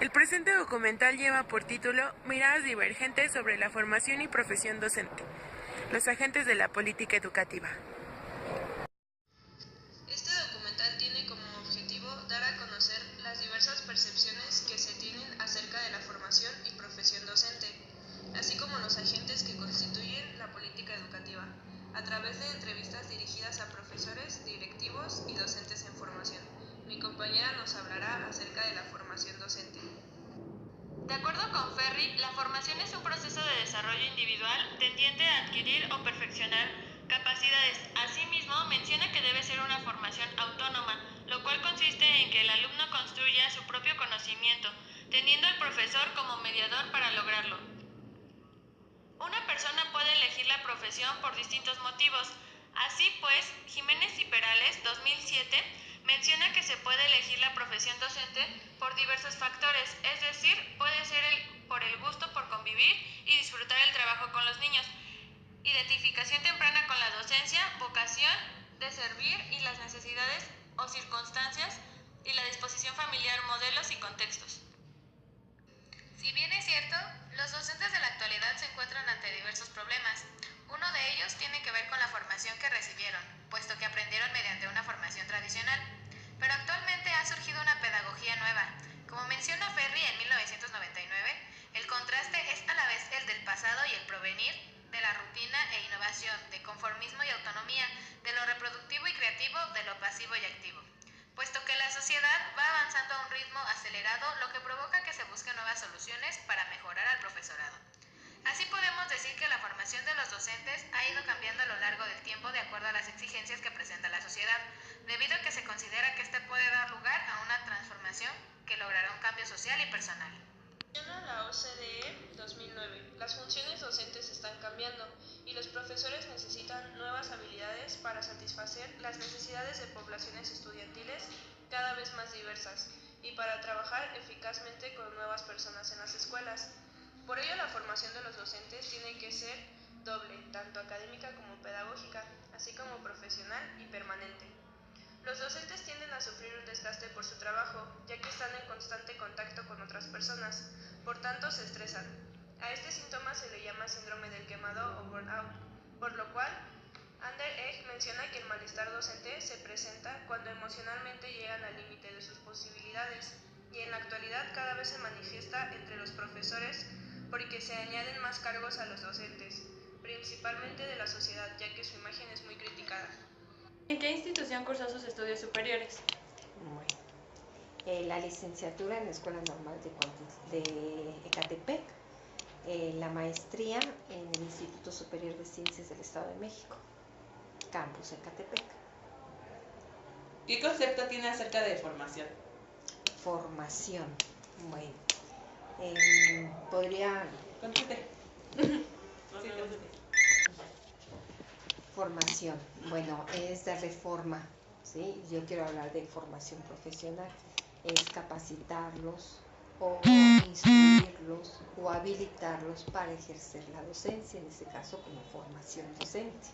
El presente documental lleva por título Miradas divergentes sobre la formación y profesión docente, los agentes de la política educativa. Este documental tiene como objetivo dar a conocer las diversas percepciones que se tienen acerca de la formación y profesión docente, así como los agentes que constituyen la política educativa, a través de entrevistas dirigidas a profesores, directivos y docentes en formación. Mi compañera nos hablará acerca de la formación docente. De acuerdo con Ferri, la formación es un proceso de desarrollo individual tendiente a adquirir o perfeccionar capacidades. Asimismo, menciona que debe ser una formación autónoma, lo cual consiste en que el alumno construya su propio conocimiento, teniendo al profesor como mediador para lograrlo. Una persona puede elegir la profesión por distintos motivos. Así pues, Jiménez y Perales, 2007, menciona que se puede elegir la profesión docente por diversos factores, es decir, puede ser por el gusto por convivir y disfrutar el trabajo con los niños, identificación temprana con la docencia, vocación de servir y las necesidades o circunstancias y la disposición familiar, modelos y contextos. Si bien es cierto, los docentes de la actualidad se encuentran ante diversos problemas. Uno de ellos tiene que ver con la formación que recibieron, puesto que aprendieron mediante una formación tradicional. Pero actualmente ha surgido una pedagogía nueva. Como menciona Ferri en 1999, el contraste es a la vez el del pasado y el provenir, de la rutina e innovación, de conformismo y autonomía, de lo reproductivo y creativo, de lo pasivo y activo. Puesto que la sociedad va avanzando a un ritmo acelerado, lo que provoca que se busquen nuevas soluciones para mejorar al profesorado. Así podemos decir que la formación de los docentes ha ido cambiando a lo largo del tiempo de acuerdo a las exigencias que presenta la sociedad, debido a que se considera que este puede dar lugar a una transformación que logrará un cambio social y personal. Menciona la OCDE 2009. Las funciones docentes están cambiando y los profesores necesitan nuevas habilidades para satisfacer las necesidades de poblaciones estudiantiles cada vez más diversas y para trabajar eficazmente con nuevas personas en las escuelas. Por ello, la formación de los docentes tiene que ser doble, tanto académica como pedagógica, así como profesional y permanente. Los docentes tienden a sufrir un desgaste por su trabajo, ya que están en constante contacto con otras personas, por tanto se estresan. A este síntoma se le llama síndrome del quemado o burnout, por lo cual Ander Egg menciona que el malestar docente se presenta cuando emocionalmente llegan al límite de sus posibilidades, y en la actualidad cada vez se manifiesta entre los profesores porque se añaden más cargos a los docentes, principalmente de la sociedad, ya que su imagen es muy criticada. ¿En qué institución cursó sus estudios superiores? Bueno, la licenciatura en la Escuela Normal de Ecatepec, la maestría en el Instituto Superior de Ciencias del Estado de México, campus Ecatepec. ¿Qué concepto tiene acerca de formación? Formación, bueno, podría... Contate. Formación, bueno, es darle forma, ¿sí? Yo quiero hablar de formación profesional, es capacitarlos o instruirlos o habilitarlos para ejercer la docencia, en este caso como formación docente.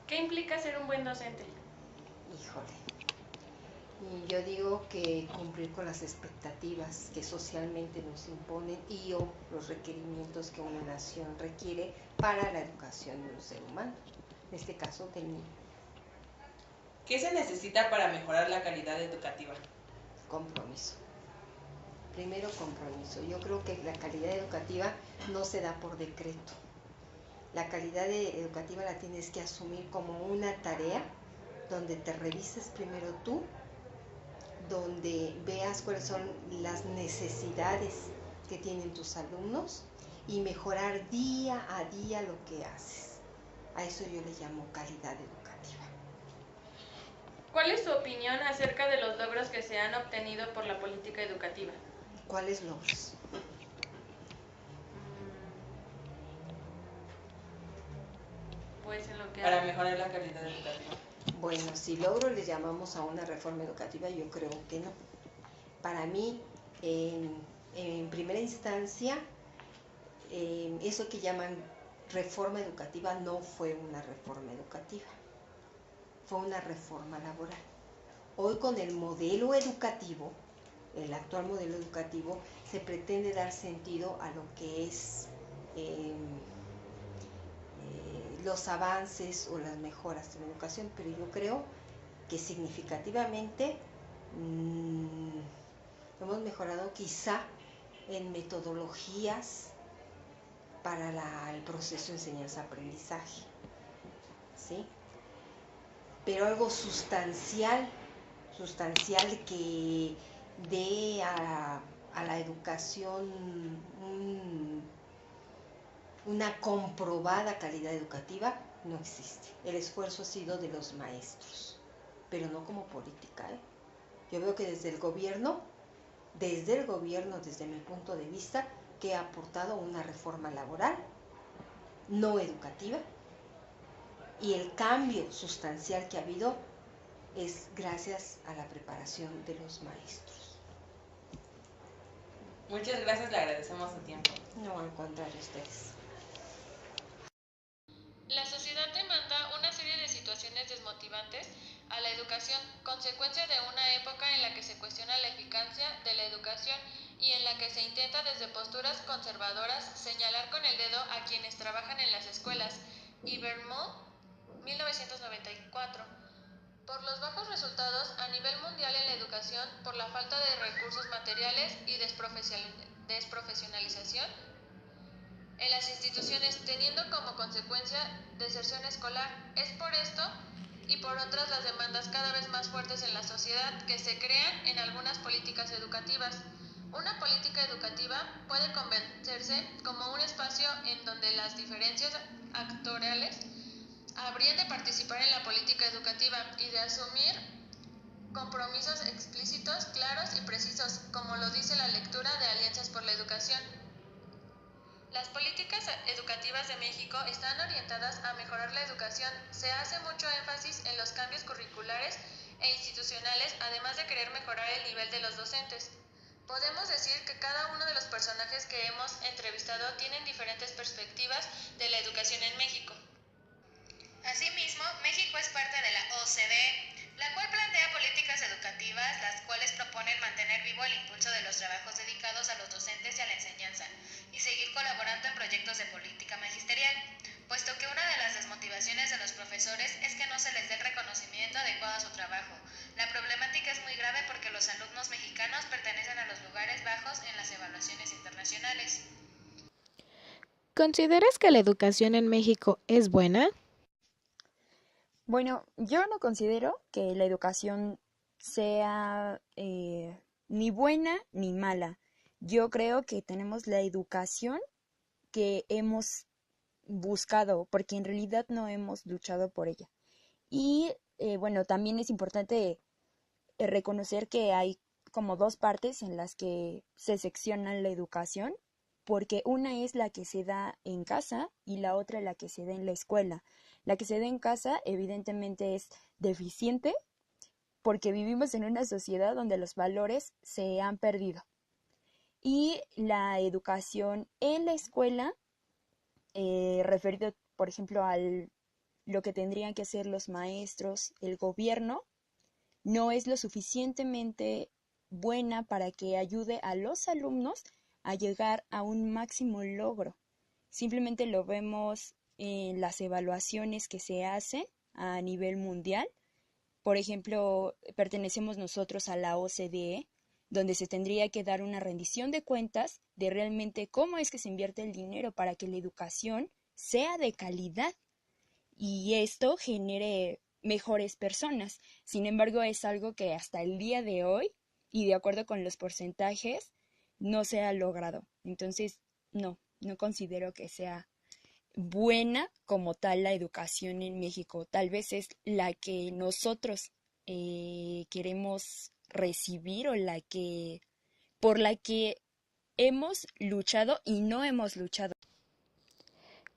¿Qué implica ser un buen docente? Híjole, y yo digo que cumplir con las expectativas que socialmente nos imponen y o los requerimientos que una nación requiere para la educación de un ser humano, en este caso del niño. ¿Qué se necesita para mejorar la calidad educativa? Compromiso. Primero, compromiso. Yo creo que la calidad educativa no se da por decreto. La calidad educativa la tienes que asumir como una tarea donde te revises primero tú, donde veas cuáles son las necesidades que tienen tus alumnos y mejorar día a día lo que haces. A eso yo le llamo calidad educativa. ¿Cuál es su opinión acerca de los logros que se han obtenido por la política educativa? ¿Cuáles logros? Pues en lo que Para mejorar la calidad educativa. Bueno, si logro le llamamos a una reforma educativa, yo creo que no. Para mí, en primera instancia, eso que llaman reforma educativa no fue una reforma educativa, fue una reforma laboral. Hoy con el modelo educativo el actual modelo educativo, se pretende dar sentido a lo que es los avances o las mejoras en la educación, pero yo creo que significativamente hemos mejorado quizá en metodologías para el proceso de enseñanza-aprendizaje, ¿sí? Pero algo sustancial que dé a la educación una comprobada calidad educativa no existe. El esfuerzo ha sido de los maestros, pero no como política, ¿eh? Yo veo que desde el gobierno, desde mi punto de vista, que ha aportado una reforma laboral no educativa, y el cambio sustancial que ha habido es gracias a la preparación de los maestros. Muchas gracias, le agradecemos su tiempo. No, al contrario, ustedes. La sociedad demanda una serie de situaciones desmotivantes a la educación, consecuencia de una época en la que se cuestiona la eficacia de la educación y en la que se intenta desde posturas conservadoras señalar con el dedo a quienes trabajan en las escuelas. Ibermood, 1994. Por los bajos resultados a nivel mundial en la educación, por la falta de recursos materiales y desprofesionalización en las instituciones, teniendo como consecuencia deserción escolar. Es por esto y por otras las demandas cada vez más fuertes en la sociedad que se crean en algunas políticas educativas. Una política educativa puede convencerse como un espacio en donde las diferencias actoriales habrían de participar en la política educativa y de asumir compromisos explícitos, claros y precisos, como lo dice la lectura de Alianzas por la Educación. Las políticas educativas de México están orientadas a mejorar la educación. Se hace mucho énfasis en los cambios curriculares e institucionales, además de querer mejorar el nivel de los docentes. Podemos decir que cada uno de los personajes que hemos entrevistado tienen diferentes perspectivas de la educación en México. Asimismo, México es parte de la OCDE, la cual plantea políticas educativas, las cuales proponen mantener vivo el impulso de los trabajos dedicados a los docentes y a la enseñanza, y seguir colaborando en proyectos de política magisterial, puesto que una de las desmotivaciones de los profesores es que no se les dé el reconocimiento adecuado a su trabajo. La problemática es muy grave porque los alumnos mexicanos pertenecen a los lugares bajos en las evaluaciones internacionales. ¿Consideras que la educación en México es buena? Bueno, yo no considero que la educación sea ni buena ni mala. Yo creo que tenemos la educación que hemos buscado, porque en realidad no hemos luchado por ella. Y bueno, también es importante reconocer que hay como dos partes en las que se secciona la educación, porque una es la que se da en casa y la otra la que se da en la escuela. La que se da en casa evidentemente es deficiente porque vivimos en una sociedad donde los valores se han perdido. Y la educación en la escuela, referido por ejemplo a lo que tendrían que hacer los maestros, el gobierno, no es lo suficientemente buena para que ayude a los alumnos a llegar a un máximo logro. Simplemente lo vemos en las evaluaciones que se hacen a nivel mundial. Por ejemplo, pertenecemos nosotros a la OCDE, donde se tendría que dar una rendición de cuentas de realmente cómo es que se invierte el dinero para que la educación sea de calidad y esto genere mejores personas. Sin embargo, es algo que hasta el día de hoy, y de acuerdo con los porcentajes, no se ha logrado. Entonces, no considero que sea buena como tal la educación en México. Tal vez es la que nosotros queremos recibir o por la que hemos luchado y no hemos luchado.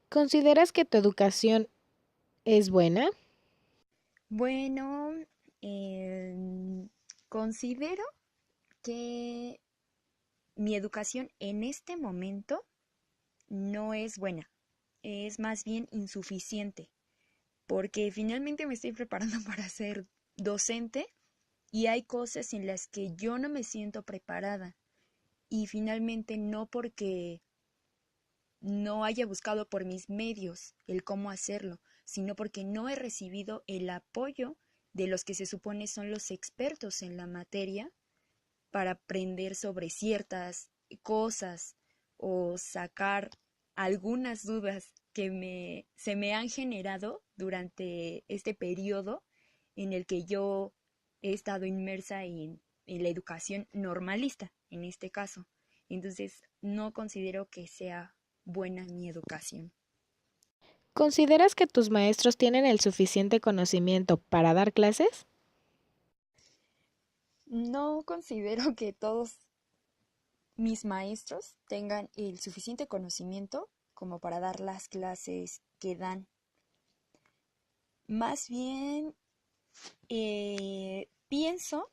¿Consideras que tu educación es buena? Bueno, considero que mi educación en este momento no es buena, es más bien insuficiente, porque finalmente me estoy preparando para ser docente y hay cosas en las que yo no me siento preparada y finalmente no porque no haya buscado por mis medios el cómo hacerlo, sino porque no he recibido el apoyo de los que se supone son los expertos en la materia para aprender sobre ciertas cosas o sacar algunas dudas que se me han generado durante este periodo en el que yo he estado inmersa en la educación normalista, en este caso. Entonces, no considero que sea buena mi educación. ¿Consideras que tus maestros tienen el suficiente conocimiento para dar clases? No considero que todos mis maestros tengan el suficiente conocimiento como para dar las clases que dan. Más bien, pienso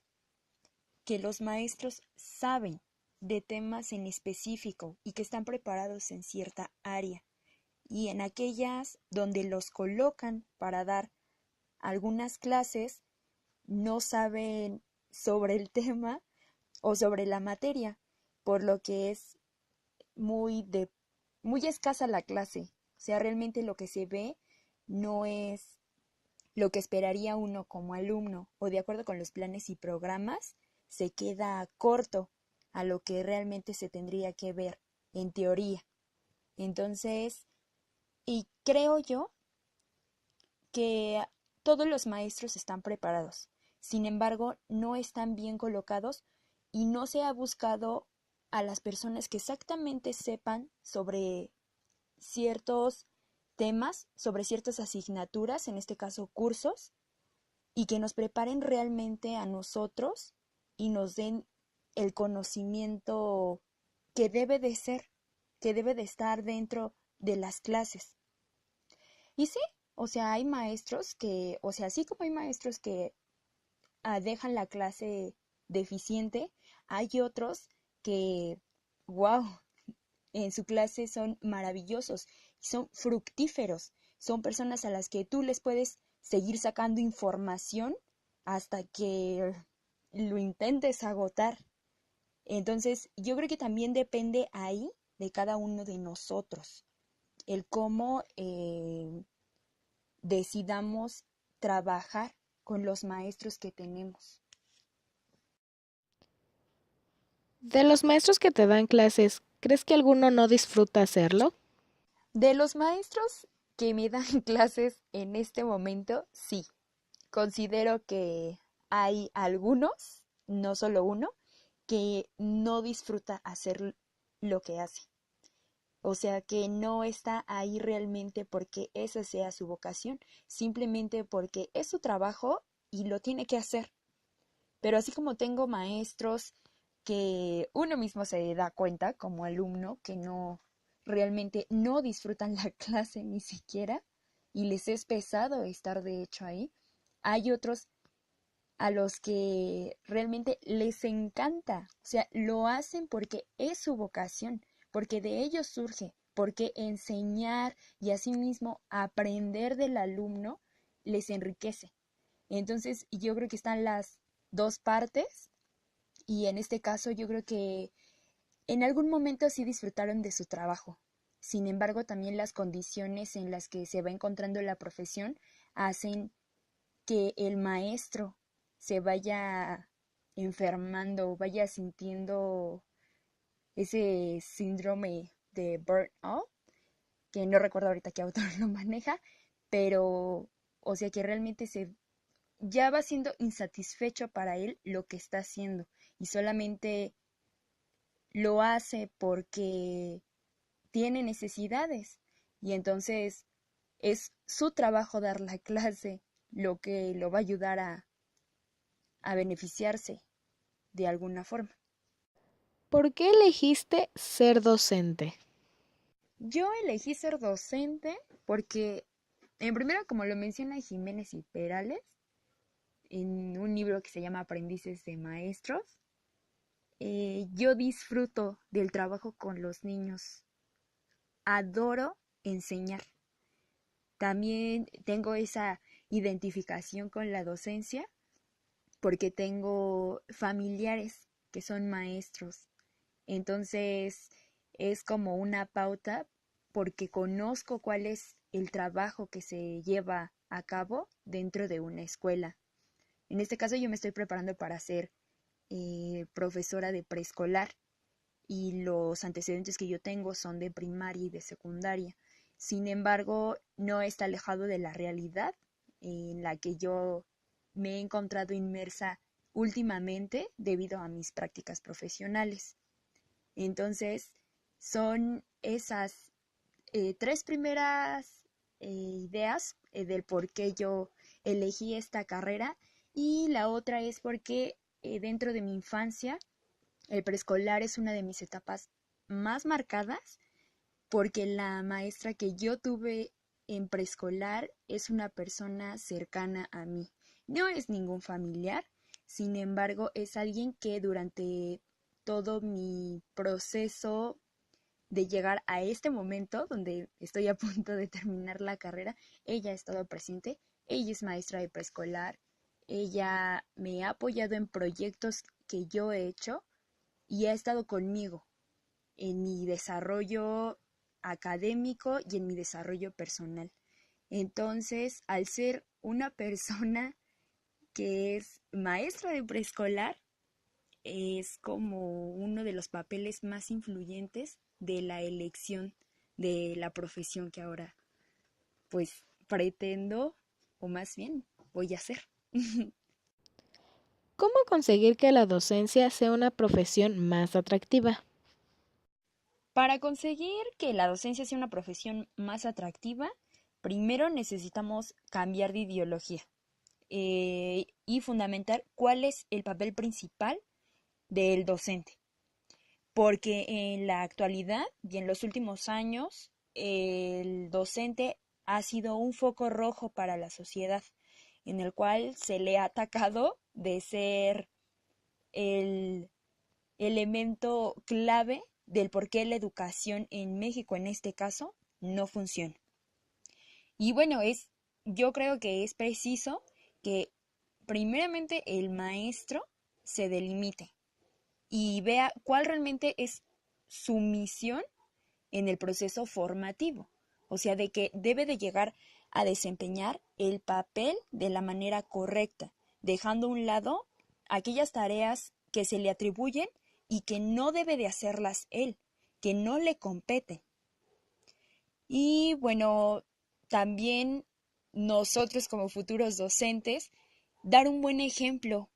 que los maestros saben de temas en específico y que están preparados en cierta área. Y en aquellas donde los colocan para dar algunas clases, no saben sobre el tema o sobre la materia, por lo que es muy escasa la clase. O sea, realmente lo que se ve no es lo que esperaría uno como alumno o de acuerdo con los planes y programas, se queda corto a lo que realmente se tendría que ver en teoría. Entonces, y creo yo que todos los maestros están preparados. Sin embargo, no están bien colocados y no se ha buscado a las personas que exactamente sepan sobre ciertos temas, sobre ciertas asignaturas, en este caso cursos, y que nos preparen realmente a nosotros y nos den el conocimiento que debe de ser, que debe de estar dentro de las clases. Y sí, o sea, hay maestros que, o sea, así como hay maestros que dejan la clase deficiente, hay otros que, wow, en su clase son maravillosos, son fructíferos, son personas a las que tú les puedes seguir sacando información hasta que lo intentes agotar. Entonces, yo creo que también depende ahí de cada uno de nosotros, el cómo decidamos trabajar con los maestros que tenemos. De los maestros que te dan clases, ¿crees que alguno no disfruta hacerlo? De los maestros que me dan clases en este momento, sí. Considero que hay algunos, no solo uno, que no disfruta hacer lo que hace. O sea, que no está ahí realmente porque esa sea su vocación, simplemente porque es su trabajo y lo tiene que hacer. Pero así como tengo maestros que uno mismo se da cuenta como alumno que no realmente no disfrutan la clase ni siquiera y les es pesado estar de hecho ahí, hay otros a los que realmente les encanta, o sea, lo hacen porque es su vocación, porque de ellos surge, porque enseñar y asimismo aprender del alumno les enriquece. Entonces, yo creo que están las dos partes y en este caso yo creo que en algún momento sí disfrutaron de su trabajo. Sin embargo, también las condiciones en las que se va encontrando la profesión hacen que el maestro se vaya enfermando, vaya sintiendo ese síndrome de burnout, que no recuerdo ahorita qué autor lo maneja, pero o sea que realmente se ya va siendo insatisfecho para él lo que está haciendo y solamente lo hace porque tiene necesidades y entonces es su trabajo dar la clase lo que lo va a ayudar a beneficiarse de alguna forma. ¿Por qué elegiste ser docente? Yo elegí ser docente porque, en primero, como lo menciona Jiménez y Perales, en un libro que se llama Aprendices de Maestros, yo disfruto del trabajo con los niños. Adoro enseñar. También tengo esa identificación con la docencia porque tengo familiares que son maestros. Entonces es como una pauta porque conozco cuál es el trabajo que se lleva a cabo dentro de una escuela. En este caso yo me estoy preparando para ser profesora de preescolar y los antecedentes que yo tengo son de primaria y de secundaria. Sin embargo, no está alejado de la realidad en la que yo me he encontrado inmersa últimamente debido a mis prácticas profesionales. Entonces, son esas tres primeras ideas del por qué yo elegí esta carrera, y la otra es porque dentro de mi infancia el preescolar es una de mis etapas más marcadas, porque la maestra que yo tuve en preescolar es una persona cercana a mí. No es ningún familiar, sin embargo es alguien que durante todo mi proceso de llegar a este momento donde estoy a punto de terminar la carrera, ella ha estado presente. Ella es maestra de preescolar, ella me ha apoyado en proyectos que yo he hecho y ha estado conmigo en mi desarrollo académico y en mi desarrollo personal. Entonces, al ser una persona que es maestra de preescolar, es como uno de los papeles más influyentes de la elección de la profesión que ahora pues pretendo, o más bien voy a hacer. ¿Cómo conseguir que la docencia sea una profesión más atractiva? Para conseguir que la docencia sea una profesión más atractiva, primero necesitamos cambiar de ideología y fundamentar cuál es el papel principal del docente. Porque en la actualidad y en los últimos años, el docente ha sido un foco rojo para la sociedad, en el cual se le ha atacado de ser el elemento clave del por qué la educación en México, en este caso, no funciona. Y bueno, yo creo que es preciso que primeramente el maestro se delimite y vea cuál realmente es su misión en el proceso formativo. O sea, de que debe de llegar a desempeñar el papel de la manera correcta, dejando a un lado aquellas tareas que se le atribuyen y que no debe de hacerlas él, que no le competen. Y bueno, también nosotros como futuros docentes, dar un buen ejemplo,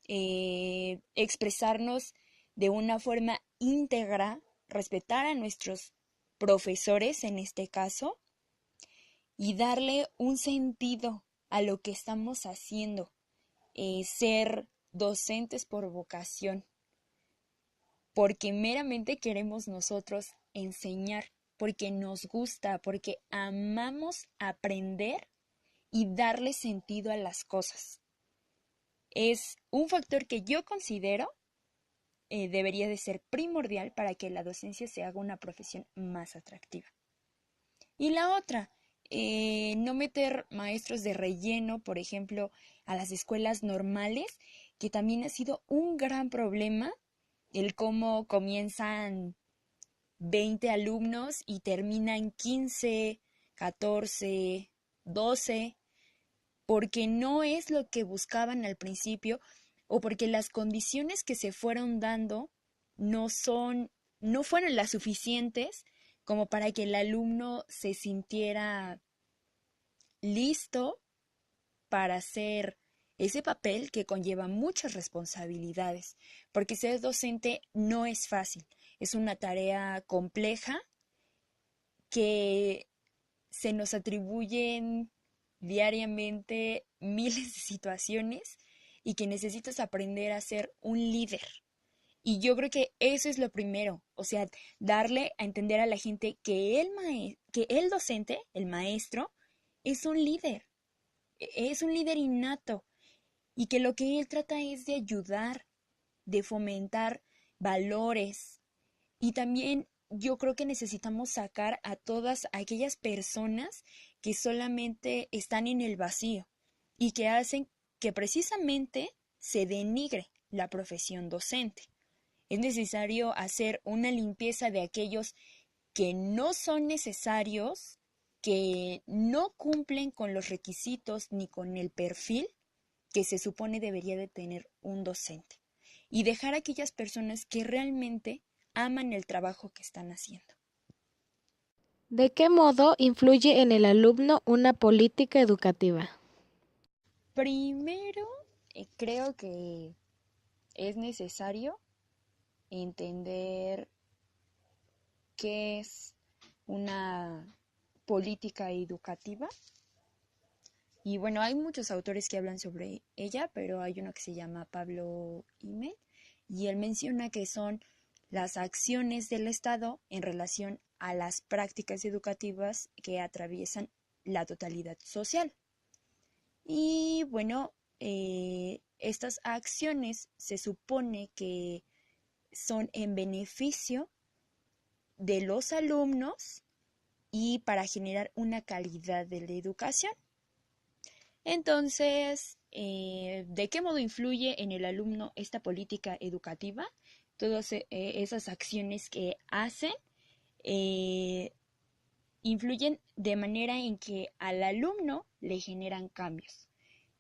expresarnos de una forma íntegra, respetar a nuestros profesores en este caso y darle un sentido a lo que estamos haciendo, ser docentes por vocación, porque meramente queremos nosotros enseñar, porque nos gusta, porque amamos aprender y darle sentido a las cosas. Es un factor que yo considero debería de ser primordial para que la docencia se haga una profesión más atractiva. Y la otra, no meter maestros de relleno, por ejemplo, a las escuelas normales, que también ha sido un gran problema, el cómo comienzan 20 alumnos y terminan 15, 14, 12, porque no es lo que buscaban al principio o porque las condiciones que se fueron dando no fueron las suficientes como para que el alumno se sintiera listo para hacer ese papel que conlleva muchas responsabilidades, porque ser docente no es fácil, es una tarea compleja que se nos atribuyen diariamente miles de situaciones y que necesitas aprender a ser un líder. Y yo creo que eso es lo primero, o sea, darle a entender a la gente que que el docente, el maestro, es un líder innato y que lo que él trata es de ayudar, de fomentar valores. Y también yo creo que necesitamos sacar a todas aquellas personas que solamente están en el vacío y que hacen que precisamente se denigre la profesión docente. Es necesario hacer una limpieza de aquellos que no son necesarios, que no cumplen con los requisitos ni con el perfil que se supone debería de tener un docente. Y dejar a aquellas personas que realmente aman el trabajo que están haciendo. ¿De qué modo influye en el alumno una política educativa? Primero, creo que es necesario entender qué es una política educativa. Y bueno, hay muchos autores que hablan sobre ella, pero hay uno que se llama Pablo Imet, y él menciona que son las acciones del Estado en relación a las prácticas educativas que atraviesan la totalidad social. Y bueno, estas acciones se supone que son en beneficio de los alumnos y para generar una calidad de la educación. Entonces, ¿de qué modo influye en el alumno esta política educativa? Todas esas acciones que hacen influyen de manera en que al alumno le generan cambios.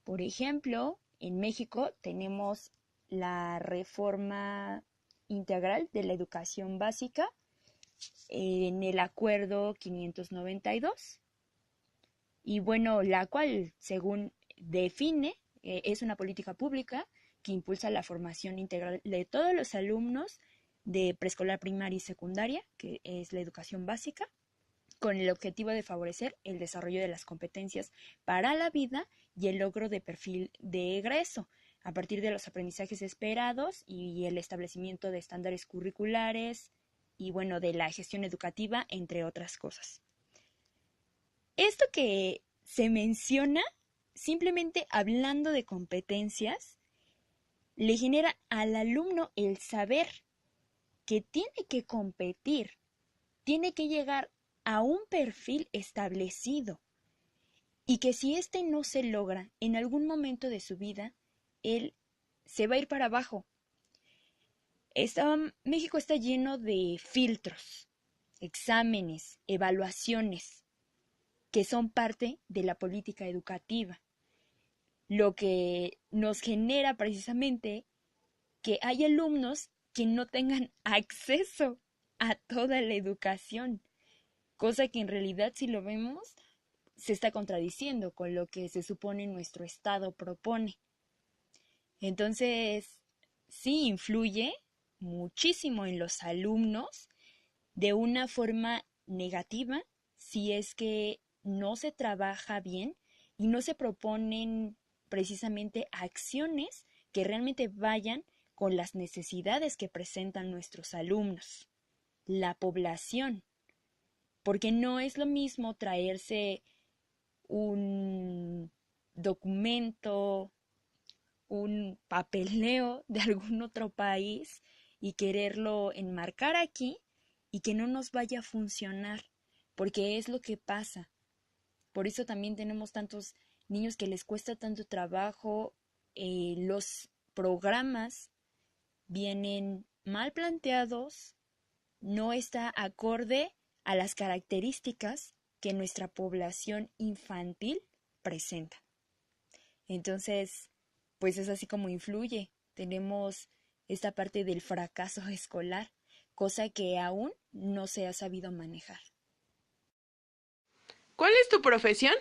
Por ejemplo, en México tenemos la reforma integral de la educación básica en el acuerdo 592 y bueno, la cual según define es una política pública que impulsa la formación integral de todos los alumnos de preescolar, primaria y secundaria, que es la educación básica, con el objetivo de favorecer el desarrollo de las competencias para la vida y el logro de perfil de egreso, a partir de los aprendizajes esperados y el establecimiento de estándares curriculares y, bueno, de la gestión educativa, entre otras cosas. Esto que se menciona, simplemente hablando de competencias, le genera al alumno el saber que tiene que competir, tiene que llegar a un perfil establecido y que si éste no se logra en algún momento de su vida, él se va a ir para abajo. México está lleno de filtros, exámenes, evaluaciones, que son parte de la política educativa, lo que nos genera precisamente que hay alumnos que no tengan acceso a toda la educación, cosa que en realidad, si lo vemos, se está contradiciendo con lo que se supone nuestro Estado propone. Entonces, sí influye muchísimo en los alumnos de una forma negativa si es que no se trabaja bien y no se proponen precisamente acciones que realmente vayan con las necesidades que presentan nuestros alumnos, la población, porque no es lo mismo traerse un documento, un papeleo de algún otro país y quererlo enmarcar aquí y que no nos vaya a funcionar, porque es lo que pasa. Por eso también tenemos tantos niños que les cuesta tanto trabajo, los programas vienen mal planteados, no está acorde a las características que nuestra población infantil presenta. Entonces, pues es así como influye. Tenemos esta parte del fracaso escolar, cosa que aún no se ha sabido manejar. ¿Cuál es tu profesión?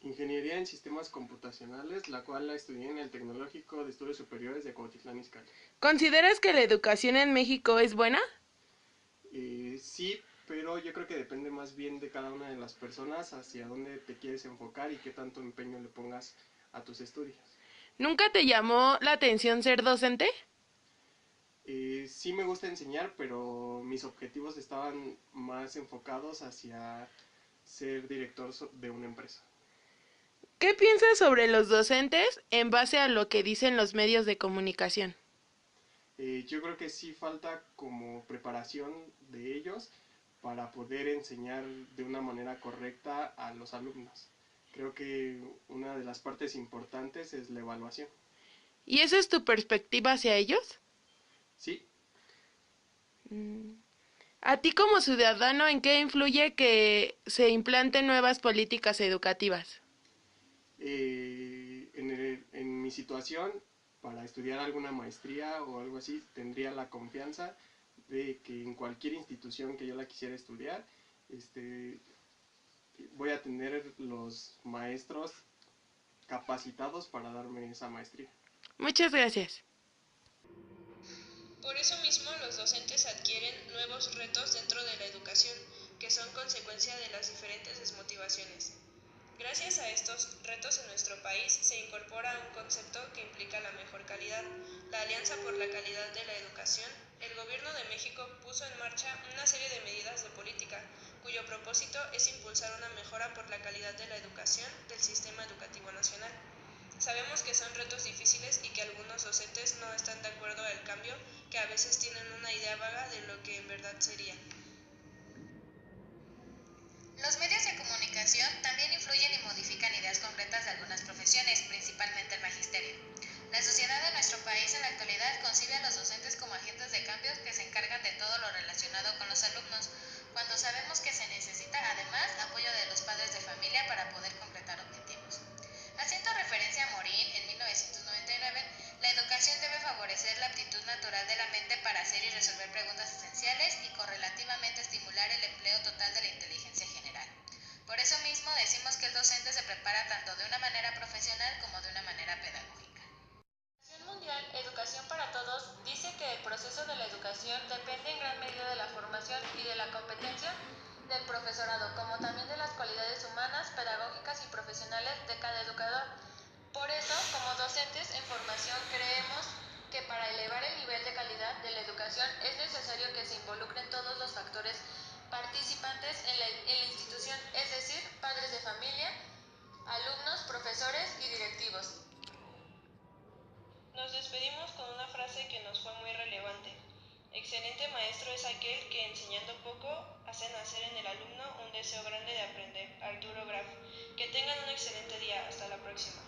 Ingeniería en Sistemas Computacionales, la cual la estudié en el Tecnológico de Estudios Superiores de Cuautitlán Izcalli. ¿Consideras que la educación en México es buena? Sí, pero yo creo que depende más bien de cada una de las personas hacia dónde te quieres enfocar y qué tanto empeño le pongas a tus estudios. ¿Nunca te llamó la atención ser docente? Sí me gusta enseñar, pero mis objetivos estaban más enfocados hacia ser director de una empresa. ¿Qué piensas sobre los docentes en base a lo que dicen los medios de comunicación? Yo creo que sí falta como preparación de ellos para poder enseñar de una manera correcta a los alumnos. Creo que una de las partes importantes es la evaluación. ¿Y esa es tu perspectiva hacia ellos? Sí, ¿A ti como ciudadano en qué influye que se implanten nuevas políticas educativas? en mi situación, para estudiar alguna maestría o algo así, tendría la confianza de que en cualquier institución que yo la quisiera estudiar, voy a tener los maestros capacitados para darme esa maestría. Muchas gracias. Por eso mismo, los docentes adquieren nuevos retos dentro de la educación, que son consecuencia de las diferentes desmotivaciones. Gracias a estos retos en nuestro país se incorpora un concepto que implica la mejor calidad, la Alianza por la Calidad de la Educación. El Gobierno de México puso en marcha una serie de medidas de política, cuyo propósito es impulsar una mejora por la calidad de la educación del sistema educativo nacional. Sabemos que son retos difíciles y que algunos docentes no están de acuerdo al cambio, que a veces tienen una idea vaga de lo que en verdad sería. Los medios de comunicación también influyen y modifican ideas concretas de algunas profesiones, principalmente el magisterio. La sociedad de nuestro país en la actualidad concibe a los docentes como agentes de cambios que se encargan de todo lo relacionado con los alumnos, cuando sabemos que se necesita además apoyo de los padres de familia para poder concretar objetivos. Haciendo referencia a Morín en 1999, la educación debe favorecer la aptitud natural de la mente para hacer y resolver preguntas esenciales y correlativamente estimular el empleo total de la inteligencia general. Por eso mismo decimos que el docente se prepara tanto de una manera profesional como de una manera pedagógica. La Organización Mundial Educación para Todos dice que el proceso de la educación depende en gran medida de la formación y de la competencia del profesorado, como también de las cualidades humanas, pedagógicas y profesionales de cada educador. Por eso, como docentes en formación, creemos que para elevar el nivel de calidad de la educación es necesario que se involucren todos los factores participantes en la institución, es decir, padres de familia, alumnos, profesores y directivos. Nos despedimos con una frase que nos fue muy relevante. Excelente maestro es aquel que, enseñando poco, hace nacer en el alumno un deseo grande de aprender. Arturo Graf. Que tengan un excelente día. Hasta la próxima.